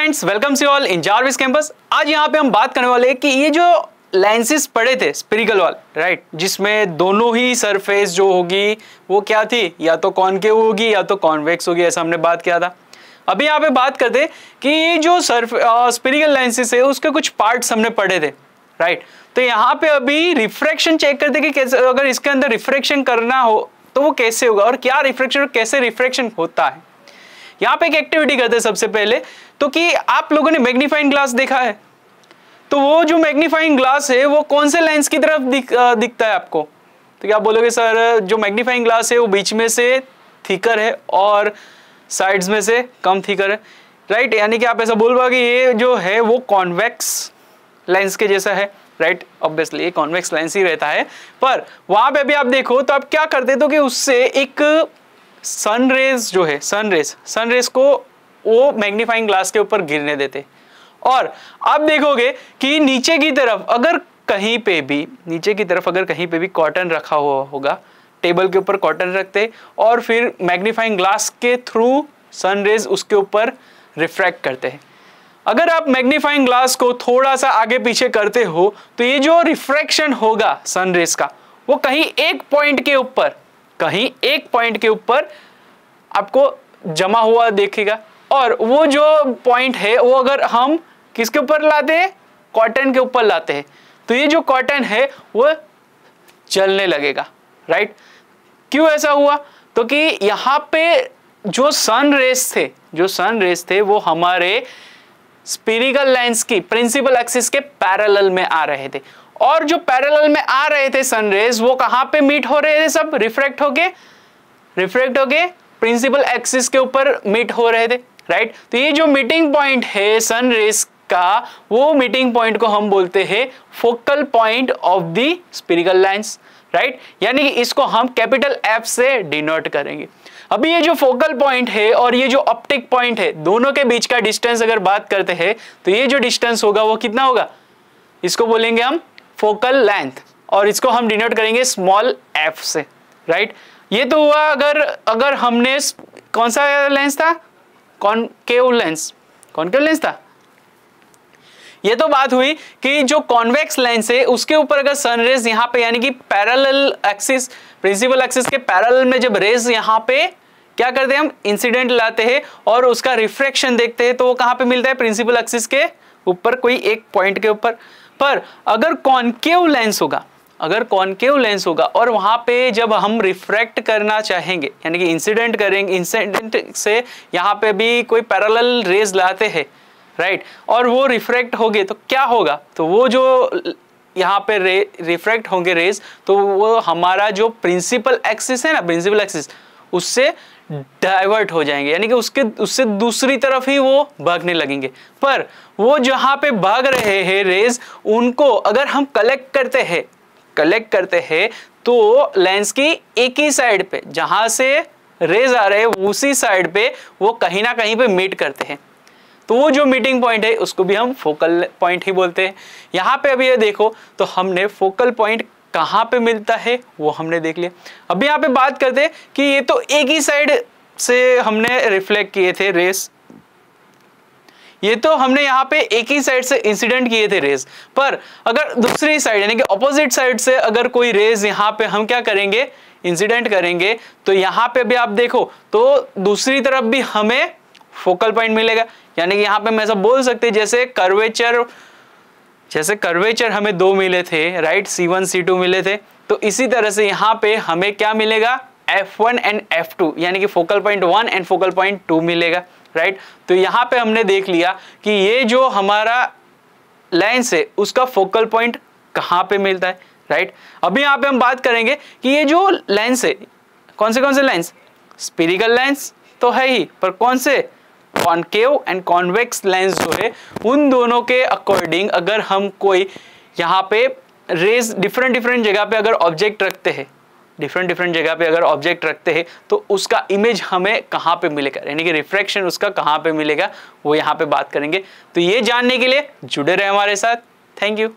Friends, welcome see all in Jarvis campus. आज यहाँ पे हम बात करने वाले हैं कि ये जो लेंसेज पड़े थे स्फेरिकल वाले, राइट, जिसमें दोनों ही सरफेस जो होगी वो क्या थी, या तो कॉनकेव होगी या तो कॉन्वेक्स होगी, ऐसा हमने बात किया था। अभी यहाँ पे बात करते कि ये जो स्फेरिकल लेंसेज है उसके कुछ पार्ट्स हमने पढ़े थे, राइट। तो यहाँ पे अभी रिफ्रैक्शन चेक करते कि कैसे, अगर इसके अंदर रिफ्रैक्शन करना हो तो वो कैसे होगा और क्या रिफ्रैक्शन और कैसे रिफ्रैक्शन होता है। यहाँ पे एक एक्टिविटी करते हैं सबसे पहले, तो कि आप लोगों ने मैग्नीफाइंग ग्लास देखा है, तो वो जो मैग्नीफाइंग ग्लास है वो कौन से लेंस की तरफ दिखता है आपको। तो क्या बोलोगे सर, जो मैग्नीफाइंग ग्लास है वो बीच में से थिकर है और साइड्स में से कम थिकर है, राइट। यानी कि आप ऐसा बोल पाओगे ये जो है वो कॉन्वेक्स लेंस के जैसा है, राइट। ऑब्वियसली ये कॉन्वेक्स लेंस ही रहता है, पर वहां पे भी आप देखो तो आप क्या करते तो कि उससे एक सन रेज जो है, सन रेज को वो मैग्नीफाइंग ग्लास के ऊपर गिरने देते। और आप देखोगे कि नीचे की तरफ अगर कहीं पे भी कॉटन रखा हुआ होगा, टेबल के ऊपर कॉटन रखते और फिर मैग्नीफाइंग ग्लास के थ्रू सन रेज उसके ऊपर रिफ्रैक्ट करते हैं। अगर आप मैग्नीफाइंग ग्लास को थोड़ा सा आगे पीछे करते हो तो ये जो रिफ्रैक्शन होगा सन रेज का वो कहीं एक पॉइंट के ऊपर आपको जमा हुआ देखेगा। और वो जो पॉइंट है वो अगर हम किसके ऊपर लाते हैं, कॉटन के ऊपर लाते हैं, तो ये जो कॉटन है वो जलने लगेगा, राइट। क्यों ऐसा हुआ, तो कि यहाँ पे जो सन रेस थे वो हमारे स्फेरिकल लेंस की प्रिंसिपल एक्सिस के पैरेलल में आ रहे थे, और जो पैरेलल में आ रहे थे सन रेज वो कहाँ पे मीट हो रहे थे, सब रिफ्रैक्ट होके प्रिंसिपल एक्सिस के ऊपर मीट हो रहे थे, राइट। तो ये जो मीटिंग पॉइंट है सन रेज का, वो मीटिंग पॉइंट को हम बोलते हैं focal point of the spherical lens, right. यानी कि इसको हम कैपिटल एफ से डिनोट करेंगे। अभी ये जो फोकल पॉइंट है और ये जो ऑप्टिक पॉइंट है, दोनों के बीच का डिस्टेंस अगर बात करते हैं तो ये जो डिस्टेंस होगा वो कितना होगा, इसको बोलेंगे हम फोकल लेंथ, और इसको हम डिनोट करेंगे स्मॉल एफ से, राइट। ये तो हुआ अगर हमने कौन सा लेंस था, कॉनकेव लेंस था। ये तो बात हुई कि जो कॉन्वेक्स लेंस है उसके ऊपर अगर सन रेज यहाँ पे, यानी कि पैरेलल एक्सिस, प्रिंसिपल एक्सिस के पैरेलल में जब रेज यहाँ पे क्या करते हैं, हम इंसिडेंट लाते हैं और उसका रिफ्रैक्शन देखते हैं, तो वो कहाँ पे मिलता है, प्रिंसिपल एक्सिस के ऊपर कोई एक पॉइंट के ऊपर। पर अगर कॉनकेव लेंस होगा और वहां पे जब हम रिफ्रैक्ट करना चाहेंगे, यानी कि इंसिडेंट करेंगे, इंसिडेंट से यहाँ पे भी कोई पैरेलल रेज लाते हैं, राइट, और वो रिफ्रैक्ट होंगे तो क्या होगा, तो वो जो यहाँ पे रिफ्रैक्ट होंगे रेज, तो वो हमारा जो प्रिंसिपल एक्सिस है ना, प्रिंसिपल एक्सिस उससे डाइवर्ट हो जाएंगे, यानी कि उससे दूसरी तरफ ही वो भागने लगेंगे। पर वो जहाँ पे भाग रहे हैं रेज, उनको अगर हम कलेक्ट करते हैं तो लेंस की एक ही साइड पे, जहां से रेज आ रहे हैं उसी साइड पे वो कहीं ना कहीं पे मीट करते हैं, तो वो जो मीटिंग पॉइंट है उसको भी हम फोकल पॉइंट ही बोलते हैं। यहाँ पे अभी ये देखो तो हमने फोकल पॉइंट कहाँ पे मिलता है वो हमने देख लिया। अभी यहाँ पे बात करते हैं कि ये तो एक ही साइड से हमने रिफ्लेक्ट किए थे रेस, ये तो हमने यहाँ पे एक ही साइड से इंसिडेंट किए थे रेज, पर अगर दूसरी साइड यानी कि ऑपोजिट साइड से अगर कोई रेज यहाँ पे हम क्या करेंगे, इंसिडेंट करेंगे, तो यहाँ पे भी आप देखो तो दूसरी तरफ भी हमें फोकल पॉइंट मिलेगा। यानी कि यहाँ पे मैं ऐसा बोल सकते हैं जैसे कर्वेचर हमें दो मिले थे, राइट, C1 C2 मिले थे, तो इसी तरह से यहाँ पे हमें क्या मिलेगा, F1 एंड F2, यानी कि focal point 1 and focal point 2 मिलेगा, राइट। तो यहाँ पे हमने देख लिया कि ये जो हमारा लेंस है उसका फोकल पॉइंट कहाँ पे मिलता है, राइट। अभी यहाँ पे हम बात करेंगे कि ये जो लेंस है, कौन से लेंस, स्फेरिकल लेंस तो है ही, पर कौन से, कॉनकेव एंड कॉन्वेक्स लेंस जो है, उन दोनों के अकॉर्डिंग अगर हम कोई यहाँ पे रेज डिफरेंट जगह पे अगर ऑब्जेक्ट रखते हैं तो उसका इमेज हमें कहाँ पे मिलेगा, यानी कि रिफ्रैक्शन उसका कहाँ पे मिलेगा, वो यहाँ पे बात करेंगे। तो ये जानने के लिए जुड़े रहे हमारे साथ। Thank you.